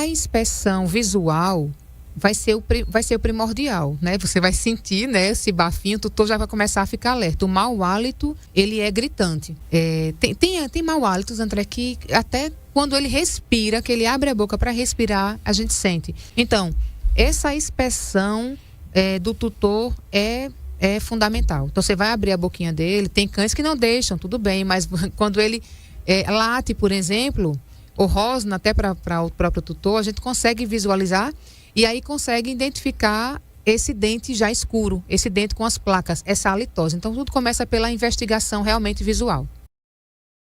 A inspeção visual vai ser o primordial, né? Você vai sentir, né, esse bafinho, o tutor já vai começar a ficar alerta. O mau hálito, ele é gritante. Tem mau hálitos, André, que até quando ele respira, que ele abre a boca para respirar, a gente sente. Então, essa inspeção do tutor é fundamental. Então, você vai abrir a boquinha dele, tem cães que não deixam, tudo bem, mas quando ele late, por exemplo, ou rosna até para o próprio tutor, a gente consegue visualizar e aí consegue identificar esse dente já escuro, esse dente com as placas, essa halitose. Então, tudo começa pela investigação realmente visual.